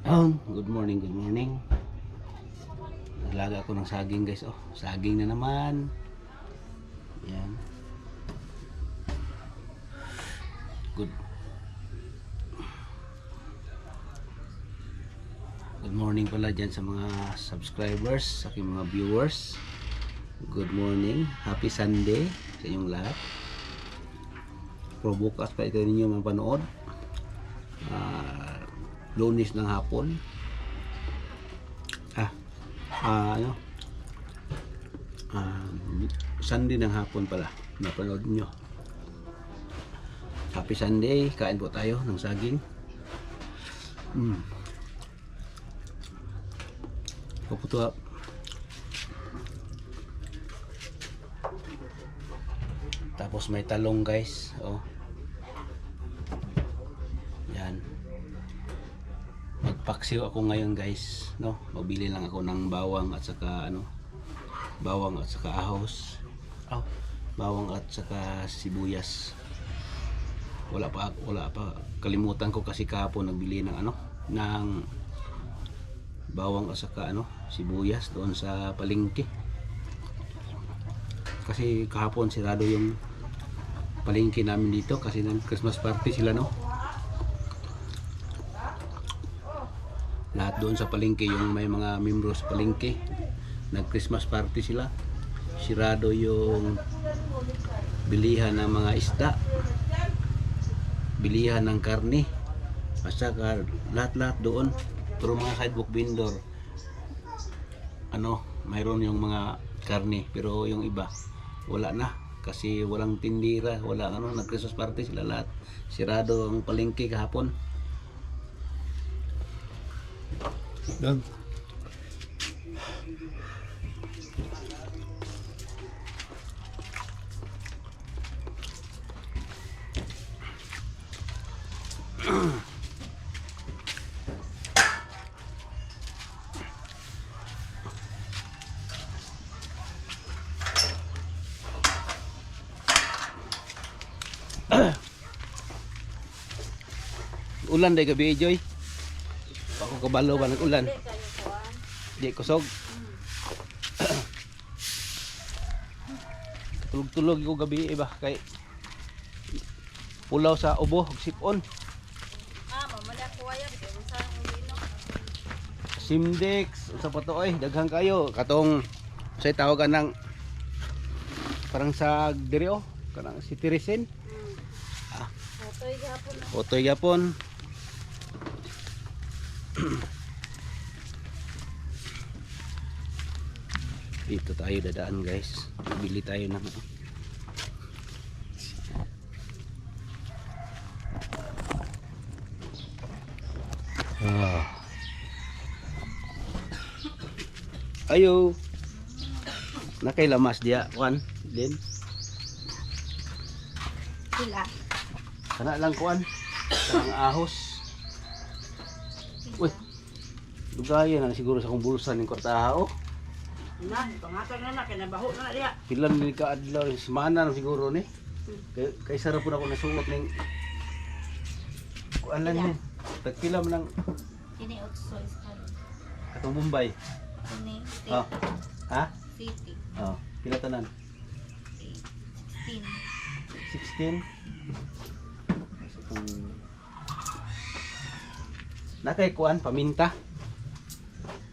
Good morning, good morning. Naglaga ako ng saging guys. Oh, saging na naman. Yan. Good. Good morning pala dyan sa mga subscribers, sa aking mga viewers. Good morning. Happy Sunday sa inyong lahat. Bukas pa ito ninyo mapanood. Lunes ng hapon. Sunday ng hapon pala. Napanood nyo. Happy Sunday. Kain po tayo ng saging. Puputo. Tapos may talong guys. Oh. Yan. Magpaksiw ako ngayon guys, no? Mabili lang ako ng bawang at saka bawang at saka ahos. Bawang at saka sibuyas. Wala pa. Kalimutan ko kasi kahapon nagbili ng ng bawang at saka sibuyas doon sa palengke. Kasi kahapon sirado yung palengke namin dito kasi ng Christmas party sila, no? Lahat doon sa palengke, yung may mga membro sa palengke, nag Christmas party sila. Sirado yung bilihan ng mga isda, bilihan ng karne, at saka lahat doon. Pero mga sidewalk vendor, mayroon yung mga karne, pero yung iba wala na kasi walang tindira, wala nag Christmas party sila lahat. Sirado ang palengke kahapon. Done. Ulan day gabi, Joy. Ako kabalo ba nag-ulan? Di kusog. Tulog-tulog ko gabi iba kay pulaw sa ubo, sipon. Mamala ko waya bitaw sa ulino. Simdex, sa patoy, daghang kayo. Katong say tawagan ng parang sa direo, kanang si Tirisin. Otoy gapon na. Otoy gapon. Dito tayo dadaan guys. Bili tayo ng ayo nakailamas dia kuan din Sila. kana lang kuan kanang ahos. Uy, dugayan na siguro sa kong bulsa ng kwartaha. Na, pangatag na kinabaho na diya. Pilan ni ka adlaw semana na siguro ni. Kay sarap po na ako nasuot ning kuan lang ni. Tagpila man lang Ini otso is kalo. katong Bombay. Ini Oh. Ha? city. Oh, pila tanan? 16. 16. Nakay kuan paminta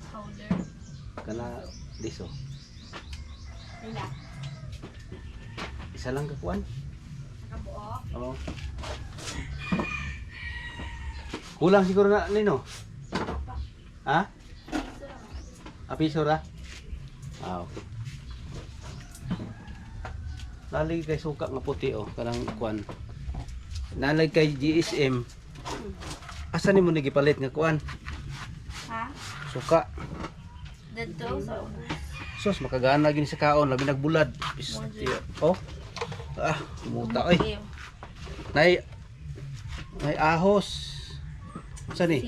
Powder. kana diso. Sila. Isa lang ka kuan. Nakabuo. Oh. Kulang siguro na nino. Ha? Apiso ra? Okay. Nalig kay suka nga puti kanang kuan. Nalig kay GSM. Asa nimo nagipalit nga kuan? Ha? Suka. Dito sa ubos. Sus makagana gini sa kaon labi nagbulad. Oh. Muta oy. Nay ahos. Sa ni?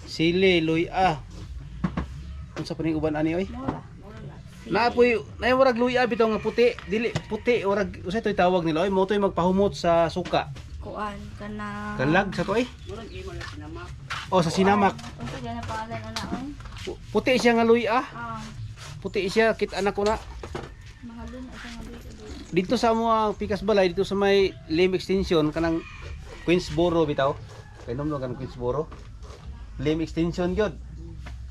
Sili, luya. Unsa pa ning uban ani oy? Mura. Naapoy, nay murag luya bitaw nga puti, dili puti, murag usay toy tawag nila oy, mo toy magpahumot sa suka. kuan kana Kalag sa to eh. Oh, sa sinamak. unsa diyan na pangalan anaon? Puti siya nga luya. Ah, Puti siya kit anak ko na. mahalon asa nga dito. Dito sa mga Pikas Balay, dito sa may Lim Extension kanang Queensboro bitaw. Kay nomno kanang Queensboro. Lim Extension gyud.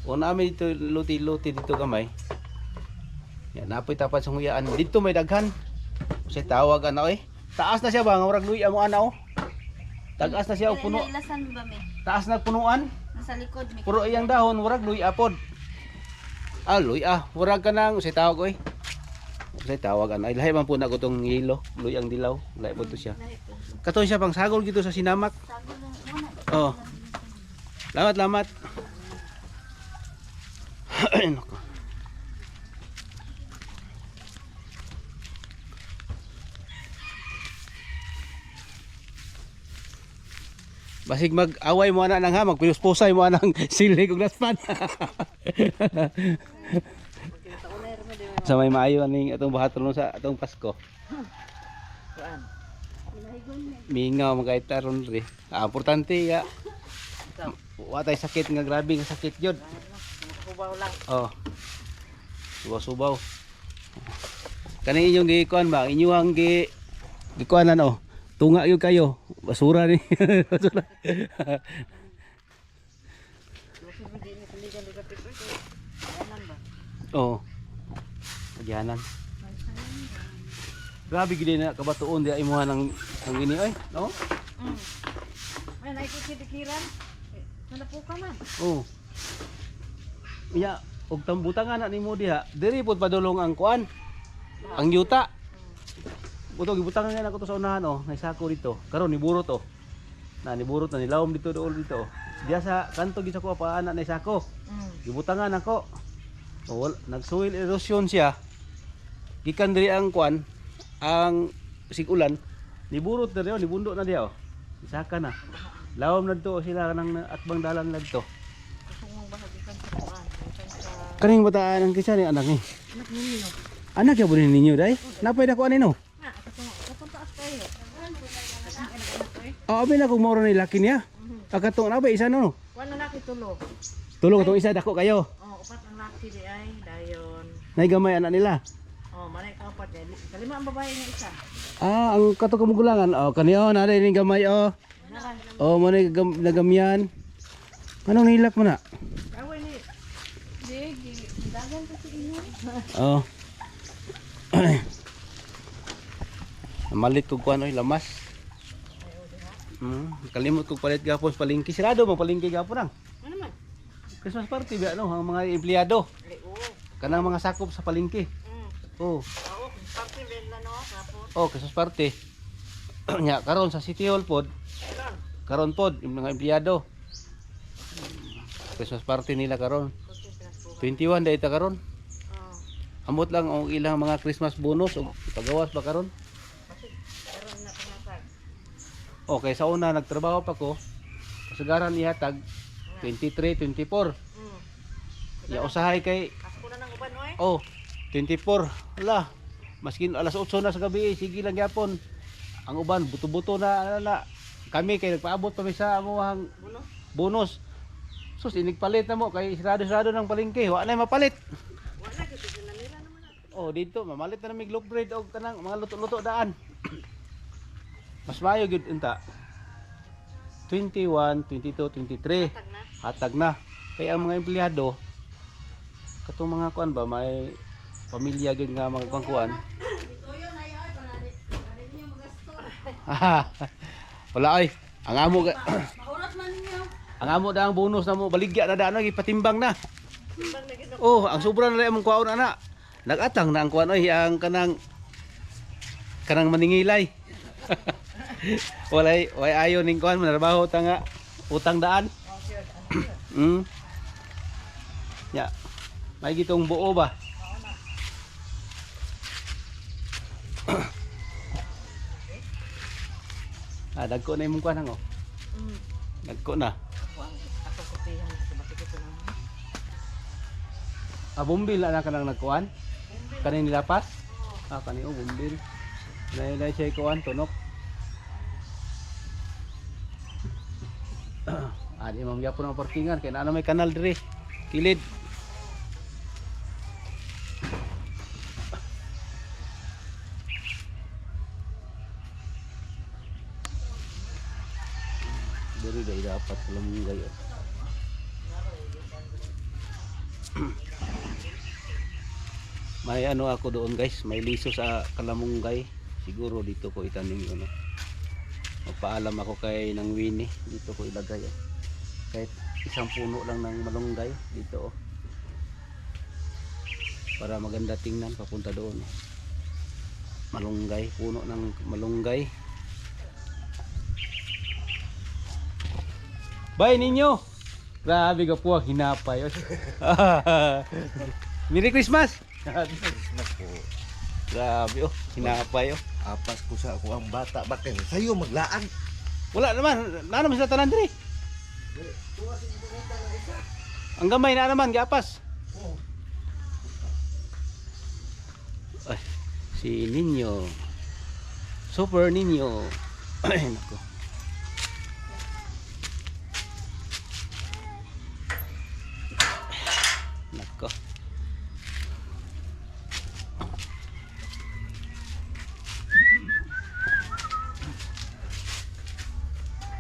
Una mi dito luti-luti dito gamay. Yan napoy tapat sa huyaan. Dito may daghan. Kasi tawag ana eh. Taas na siya ba nga murag luya mo ana oh. Tagas na siya og puno. Ilasan ba mi? Taas na punuan. Nasa likod mi. Puro iyang dahon murag luya pod. Ah, luya. Murag kanang usay tawag oy. Usay tawag ana. Ilahi man po na ko tong yelo, luyang dilaw. Lahi po to siya. Katoy siya pang sagol gito sa sinamak. Sabi lang muna. Oh. Lamat, lamat. Ay, nako. Basig mag-away mo ana nang ha, magpiluspusay mo anang silig ug laspan. Sa may maayo aning atong bahaton sa atong Pasko. Kuan. Mingaw mga itaron ri. Importante ya. Wa tay sakit nga grabe nga sakit jud. Kubaw lang. Oh. Subaw-subaw. Kani inyong gikuan ba? Inyong gikuanan oh. Tunga yun kayo. Basura ni. Basura. Hindi ni tuligan di kapit ko. Anan ba? Oo. Agyanan. Grabe gid na kabatuon di imuha ng ini oy, no? Ay naikot si dikiran. Nanapo ka man. Oo. Iya, og tambutangan na nimo diha. Diri pod padulong ang kuan. Ang yuta. Buto gibutangan nga ako to sa unahan oh, may sako dito. Karon niburot oh. Na niburot na nilawom dito dool dito. Diya sa kanto gid sa ko pa ana na sako. Gibutangan ako. Oh, nag-soil erosion siya. Gikan diri ang kuan, ang sigulan niburot na diyo, nibundo na diyo. Isaka na. Lawom na dito sila kanang atbang dalan na dito. Kusong mong bahagikan sa kuan. Sa Kaning bataan ang kisa ni anak ni. anak ninyo. Anak ya bunin ninyo day. Napay na ko anino. Na, katong taas kayo. Oh, abi na kung moro ni laki niya. Akatong na ba isa no? Kuan na nakitulo. Tulong katong isa dako kayo. Oh, upat ang laki di ay dayon. Nay gamay anak nila. Oh, manay ka upat eh. Kalima ang babae nga isa. Ah, ang kato kamugulangan. Oh, kaniyo na ning gamay oh. Nara. Oh, mo ni nagamyan. Anong nilak mo na? Away ni. Di dagan kasi inyo. Oh. Malit ko kuan oy lamas. Kalimot ko palit gapon sa palengke. Sirado mo palengke gapon ang. Ano man? Christmas party ba no ang mga empleyado. Oo. Kanang mga sakop sa palengke. Oh. Oo, parte rin na no, kapon. Oh, Christmas party. Nya karon sa City Hall pod. Karon pod yung mga empleyado. Christmas party nila karon. 21 day ta karon. Amot lang ang ilang mga Christmas bonus o pagawas ba karon. Karon na panatag. Okay, sa una nagtrabaho pa ko. Kasagaran ihatag 23, 24. Ya usahay kay Asko na nang uban oy. oh 24. Ala, maskin alas 8 na sa gabi, sige lang gyapon. Ang uban buto-buto na. Kami kay nagpaabot pa mi sa amuhang Buno. bonus. Sus inigpalit na mo kay sarado ng palengke, wa na mapalit. Wala gyud na nila naman. Oh, dito mamalit na mig loaf bread og kanang mga luto-luto daan. Mas mayo gyud unta. 21, 22, 23. Tag na. Hatag na. Kaya ang mga empleyado katong mga kuan ba may pamilya gyud nga mga kuan. Wala ay. Ang amo Maulat man ninyo. ang amo da ang bonus na mo baligya na daan gipatimbang na. Timbang na gyud. Oh, ang sobra na lang mong kuwaon ana. Nagatang na ang kuan oy ang kanang maningilay. Walay ayo ning kuan manarbaho ta nga utang daan. Ya. May gitong buo ba? Dagko na imong kuan oh. Dagko na. Ako kopihan sa batik ko na. Bumbil na kanang nagkuan. Kaning nilapas? Kani bumbil. Nay siya kuan tunok. Adi mo gyapon ang parkingan kay naa may kanal dire. Kilid. Dari day dapat kalamungay. May ano ako doon guys, may liso sa kalamungay. Siguro dito ko itanim yun. Magpaalam ako kay nang Winnie, dito ko ilagay. Kahit isang puno lang ng malunggay dito. Para maganda tingnan papunta doon. Malunggay, puno ng malunggay. Bye ninyo. Grabe ka po, hinapay. Merry Christmas. Christmas po. Grabe oh, hinapay oh. Apas ko sa ako ang bata. Bakit sa'yo maglaan? Wala naman, na naman sila tanan diri. Ang gamay na naman, gapas. Ay, si Ninyo. Super Ninyo. Ay, nako. Nako.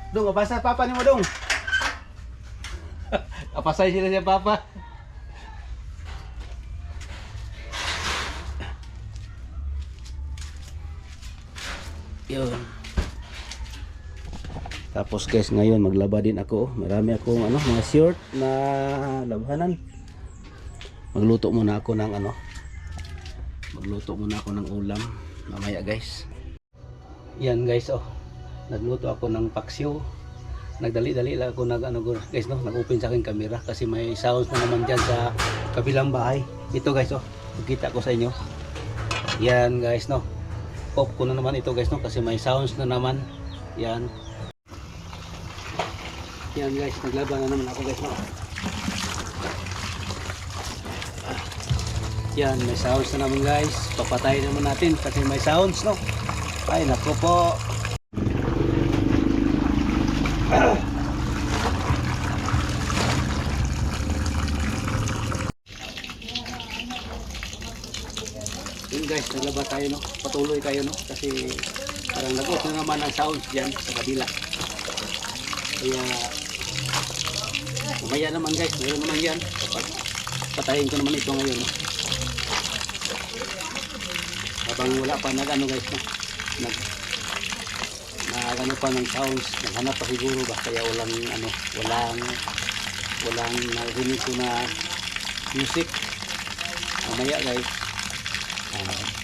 Dong, abasa papa ni mo dong. Apasay sila siya papa. Yun. Tapos guys, ngayon maglaba din ako. Marami akong ano, mga short na labanan. Magluto muna ako ng ano. Magluto muna ako ng ulam mamaya guys. Yan guys oh. Nagluto ako ng paksiw. Nagdali-dali lang ako guys no, nag-open sa aking camera kasi may sounds na naman diyan sa kabilang bahay. Ito guys oh, makita ko sa inyo. Yan guys no. Pop ko na naman ito guys no kasi may sounds na naman. Yan. Yan guys, naglaban na naman ako guys no. Yan, may sounds na naman guys. Papatayin naman natin kasi may sounds no. Ay nako po. Yun guys, naglaba tayo no. Patuloy tayo no kasi parang nag-off na naman ang sounds diyan sa kabila. Kaya mamaya naman guys, meron naman yan. Patayin ko naman ito ngayon no. Habang wala pa nag-ano guys no. Nagano pa ng sounds, naghanap pa siguro ba kaya walang ano, walang narinig ko na music. Mamaya guys,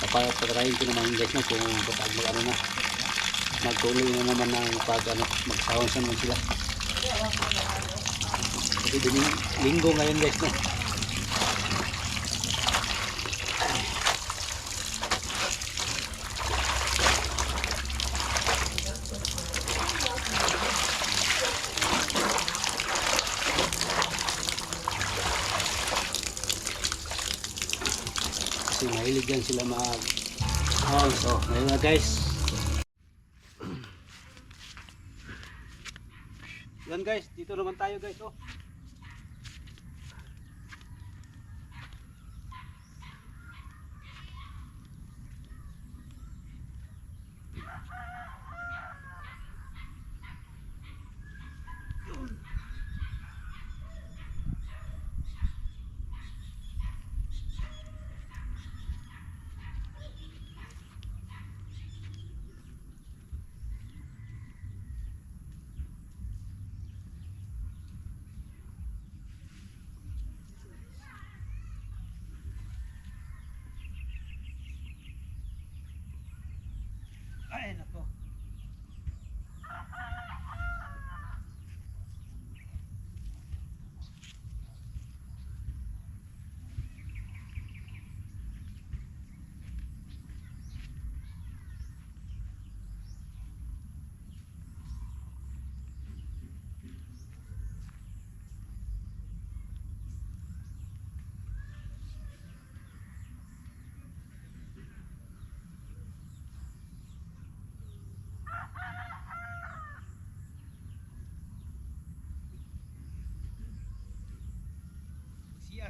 papatirahin ko naman guys no kung kapag mag-ano na, magtuloy na naman ng pag ano, mag-sounds naman sila. Kasi linggo ngayon guys no. Kasi mahilig yan sila mag-house. Oh, ngayon na guys. Yan guys, dito naman tayo guys. Oh.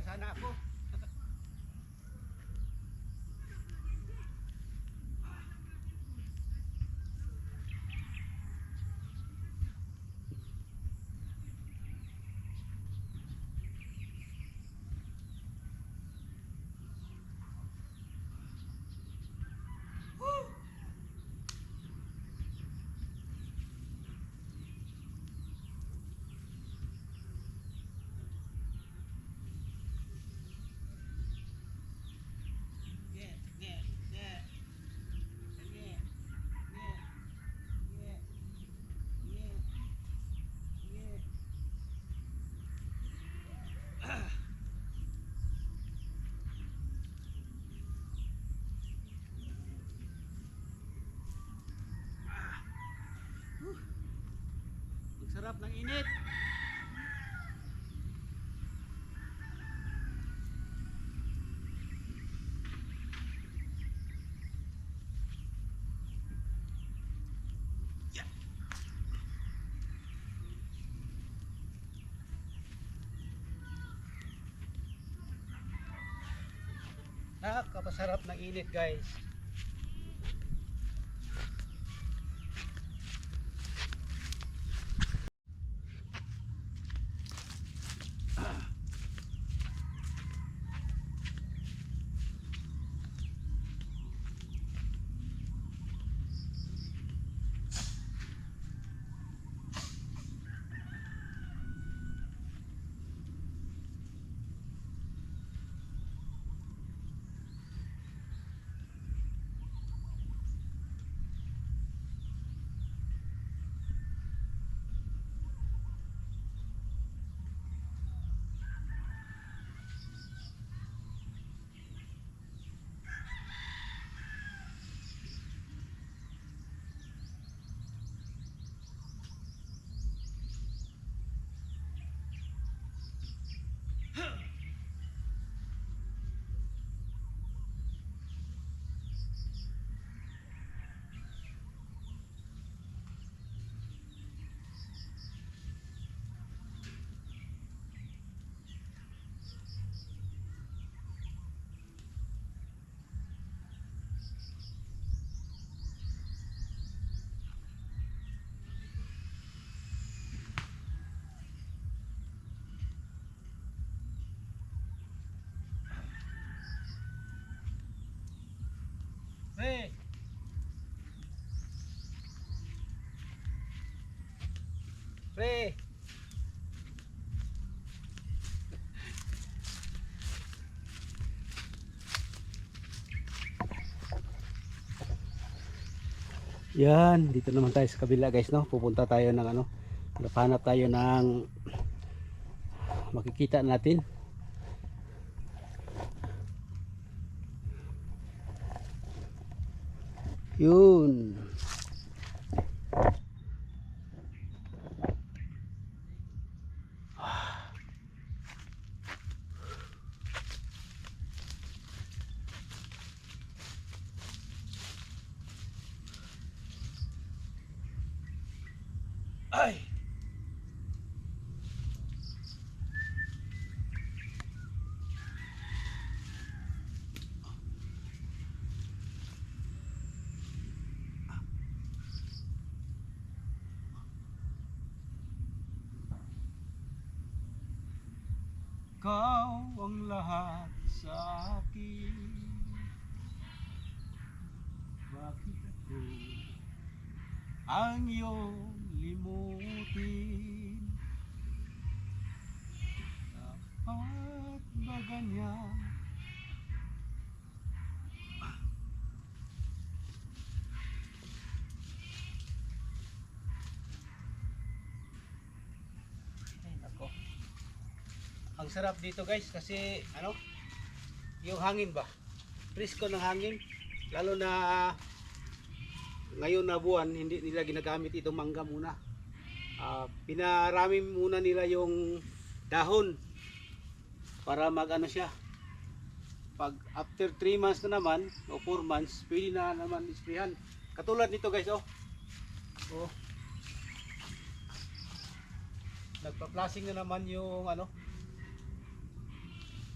sana ako. Ang sarap ng init. Nakakapasarap ng init, guys. Pre! Pre! Yan, dito naman tayo sa kabila, guys, no. Pupunta tayo ng ano, hanap tayo ng makikita natin. Yun. Ay. Ikaw ang lahat sa akin. Bakit ako ang iyong limutin? Dapat ba ganyan? Ay, nako. Ang sarap dito, guys, kasi ano, yung hangin ba, presko ng hangin, lalo na ngayon na buwan, hindi nila ginagamit itong mangga muna. Pinarami muna nila yung dahon para mag ano siya, pag after 3 months na naman o 4 months pwede na naman isprehan, katulad nito, guys. Oh, nagpa-flashing na naman yung ano,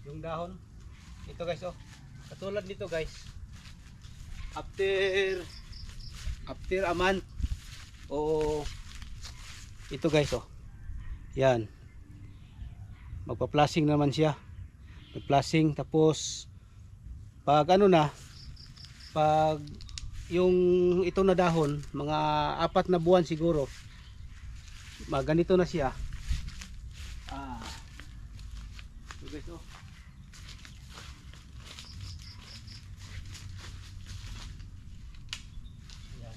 yung dahon. Ito guys, oh. Katulad nito guys. After a month o ito guys, oh. Yan. Magpa-flushing naman siya. Mag-flushing tapos pag ano na, pag yung ito na dahon, mga 4 na buwan siguro, ganito na siya. So guys, oh. Ayan.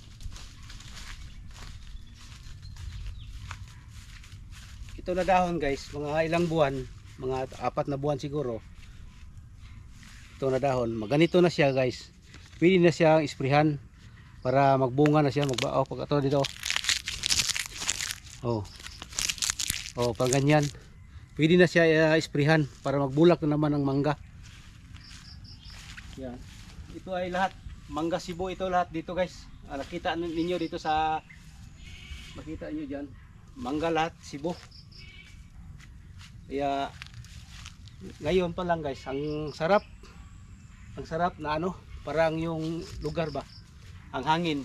Ito na dahon guys, mga ilang buwan, mga 4 na buwan siguro. Ito na dahon, ganito na siya guys. Pwede na siyang isprihan para magbunga na siya, pag ito dito. Oh. Oh, pag ganyan. Pwede na siya isprihan para magbulak na naman ang mangga. Yan. Ito ay lahat mangga Cebu, ito lahat dito guys. Nakita ninyo dito sa, makita niyo diyan. Mangga lahat Cebu. Kaya ngayon pa lang guys, ang sarap. Ang sarap na ano, parang yung lugar ba, ang hangin.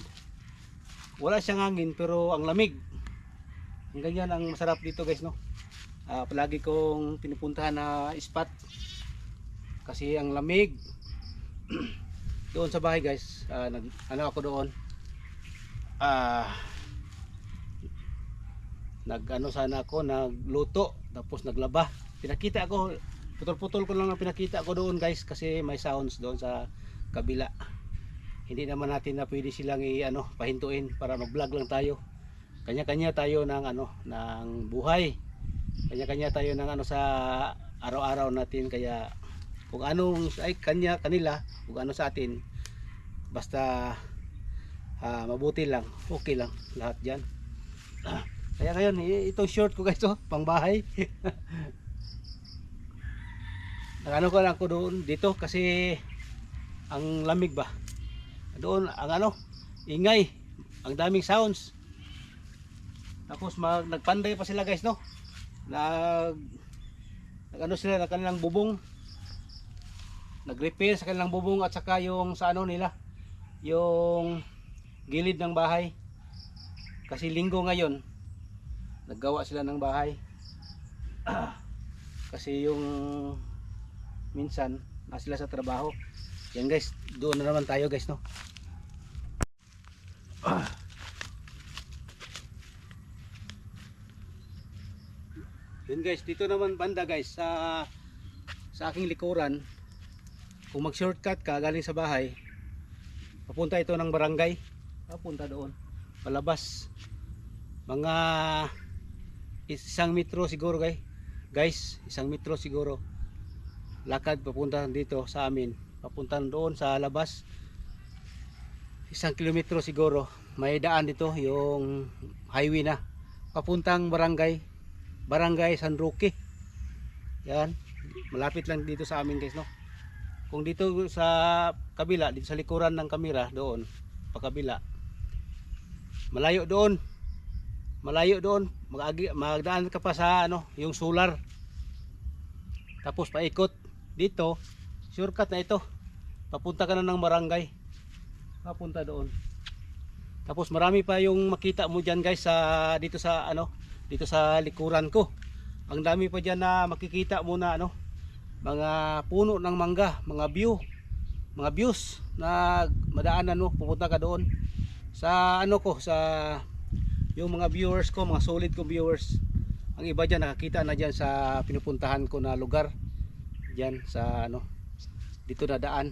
Wala siyang hangin pero ang lamig. Ang ganyan ang masarap dito guys, no. Palagi kong pinupuntahan na spot kasi ang lamig. Doon sa bahay guys, ano ako doon, nagano sana ako, nagluto tapos naglaba. Pinakita ako, putol-putol ko lang ang pinakita ko doon guys kasi may sounds doon sa kabila. Hindi naman natin na pwede silang pahintuin para mag-vlog lang tayo. Kanya-kanya tayo ng ng buhay. Kanya-kanya tayo ng sa araw-araw natin, kaya kung anong ay kanila, kung ano sa atin, basta mabuti lang, okay lang lahat diyan. Kaya ngayon itong short ko guys, pang bahay. Nagano ko lang ako doon dito kasi ang lamig ba. Doon ang ingay, ang daming sounds. Tapos nagpanday pa sila guys, no. Nag sila ng kanilang bubong. Nag-repair sa kanilang bubong at saka yung sa nila, yung gilid ng bahay. Kasi linggo ngayon, naggawa sila ng bahay. Kasi yung minsan na sila sa trabaho. Yan guys, doon na naman tayo guys, no. Yun guys, dito naman banda guys, sa aking likuran, kung mag shortcut ka galing sa bahay, papunta ito ng barangay, papunta doon palabas, mga 1 metro siguro guys, 1 metro siguro lakad papunta dito sa amin, papunta doon sa labas. 1 kilometro siguro, may daan dito, yung highway na papuntang barangay San Roque. Yan, malapit lang dito sa amin guys, no. Kung dito sa kabila, dito sa likuran ng kamera doon, pa kabila, malayo doon, magdaan ka pa sa yung solar, tapos paikot dito, shortcut na ito, papunta ka na ng barangay, papunta doon. Tapos marami pa yung makita mo diyan guys, dito sa likuran ko. Ang dami pa diyan na makikita mo na mga puno ng mangga, mga views na madaanan pupunta ka doon sa sa yung mga viewers ko, mga solid ko viewers. Ang iba diyan nakakita na diyan sa pinupuntahan ko na lugar. Diyan sa dito na daan.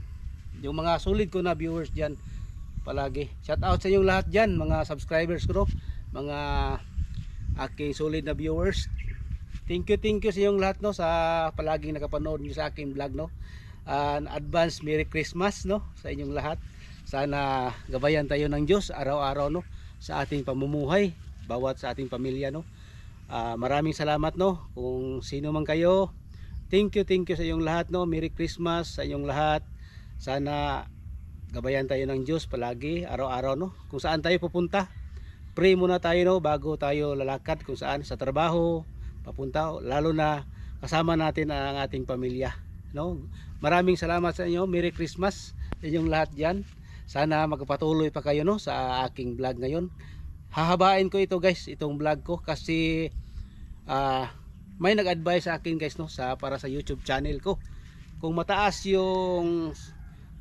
Yung mga solid ko na viewers diyan palagi. Shout out sa inyong lahat diyan, mga subscribers ko, mga aking solid na viewers. Thank you sa inyong lahat sa palaging nakapanood niyo sa aking vlog, advance Merry Christmas sa inyong lahat. Sana gabayan tayo ng Diyos araw-araw sa ating pamumuhay, bawat sa ating pamilya maraming salamat kung sino man kayo. Thank you sa inyong lahat Merry Christmas sa inyong lahat. Sana gabayan tayo ng Diyos palagi araw-araw kung saan tayo pupunta. Pray muna tayo bago tayo lalakad kung saan, sa trabaho papunta, lalo na kasama natin ang ating pamilya. no? Maraming salamat sa inyo. Merry Christmas sa inyong lahat diyan. Sana magpatuloy pa kayo, no, sa aking vlog ngayon. Hahabain ko ito guys, itong vlog ko kasi may nag-advise sa akin guys, no, para sa YouTube channel ko. Kung mataas yung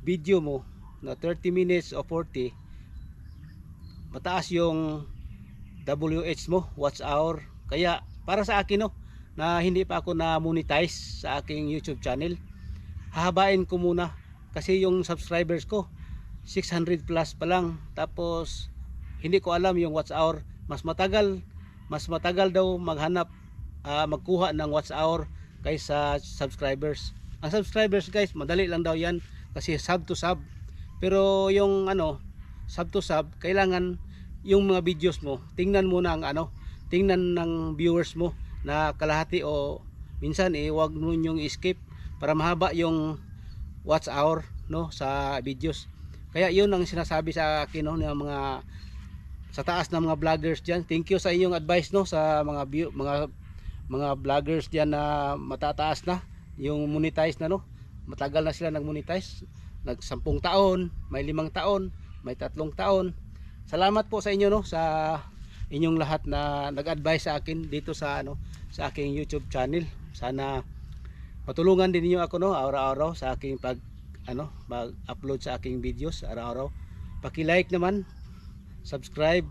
video mo na 30 minutes o 40, mataas yung WH mo, watch hour. Kaya para sa akin, no, na hindi pa ako na monetize sa aking YouTube channel, hahabain ko muna kasi yung subscribers ko 600 plus pa lang. Tapos hindi ko alam yung watch hour. Mas matagal daw maghanap, magkuha ng watch hour kaysa subscribers. Ang subscribers guys, madali lang daw yan kasi sub to sub. Pero yung sub to sub, kailangan yung mga videos mo, tingnan mo ng tingnan ng viewers mo na kalahati o minsan wag mo yung skip para mahaba yung watch hour, no, sa videos. Kaya yun ang sinasabi sa akin, no, ng mga sa taas ng mga vloggers diyan. Thank you sa inyong advice, no, sa mga vloggers diyan na matataas na yung monetize na, no. Matagal na sila nag-monetize, nag 10 taon, may 5 taon, may 3 taon. Salamat po sa inyo, no, sa inyong lahat na nag-advise sa akin dito sa sa aking YouTube channel. Sana matulungan din niyo ako, no, araw-araw sa aking mag-upload sa aking videos araw-araw. Paki-like naman, subscribe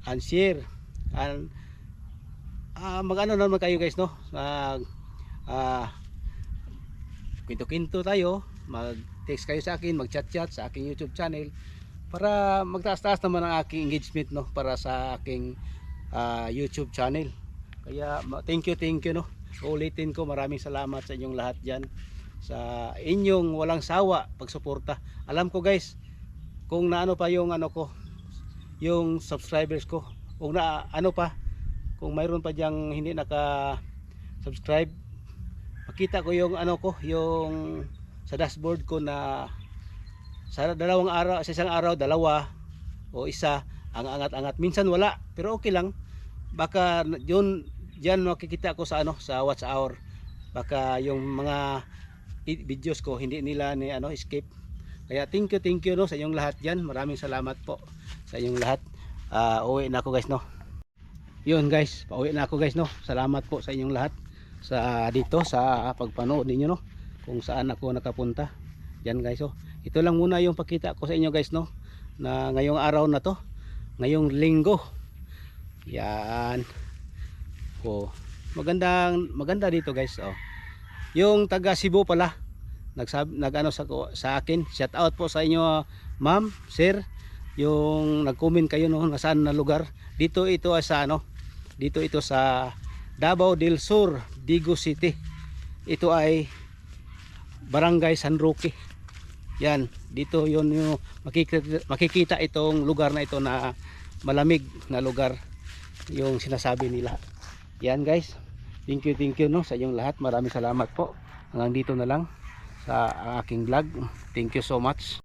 and share, and mag-ano naman kayo guys, no, kwento-kwento tayo, mag-text kayo sa akin, mag-chat-chat sa aking YouTube channel para magtaas-taas naman ang aking engagement, no, para sa aking YouTube channel. Kaya thank you, no. Ulitin ko, maraming salamat sa inyong lahat diyan, sa inyong walang sawa pagsuporta. Alam ko guys, kung naano pa yung yung subscribers ko, kung kung mayroon pa diyang hindi naka-subscribe, makita ko yung yung sa dashboard ko na sa isang araw dalawa o isa ang angat-angat. Minsan wala, pero okay lang. Baka diyan makikita ko sa sa watch hour. Baka yung mga videos ko hindi nila ni skip. Kaya thank you, no, sa inyong lahat diyan. Maraming salamat po sa inyong lahat. Uwi na ako guys, no. Yun guys, pauwi na ako guys, no. Salamat po sa inyong lahat dito sa pagpanood ninyo, no, kung saan ako nakapunta diyan guys. So ito lang muna yung pakita ko sa inyo guys, no, na ngayong araw na to, ngayong linggo. Yan, maganda dito guys. Yung taga Cebu pala nag-ano sa akin, shout out po sa inyo ma'am, sir, yung nag-comment kayo, no, saan na lugar. Dito ito sa Davao del Sur, Digo City. Ito ay Barangay San Roque. Yan, dito yun yung makikita itong lugar na ito na malamig na lugar yung sinasabi nila. Yan guys, thank you, no, sa inyong lahat. Maraming salamat po. Hanggang dito na lang sa aking vlog. Thank you so much.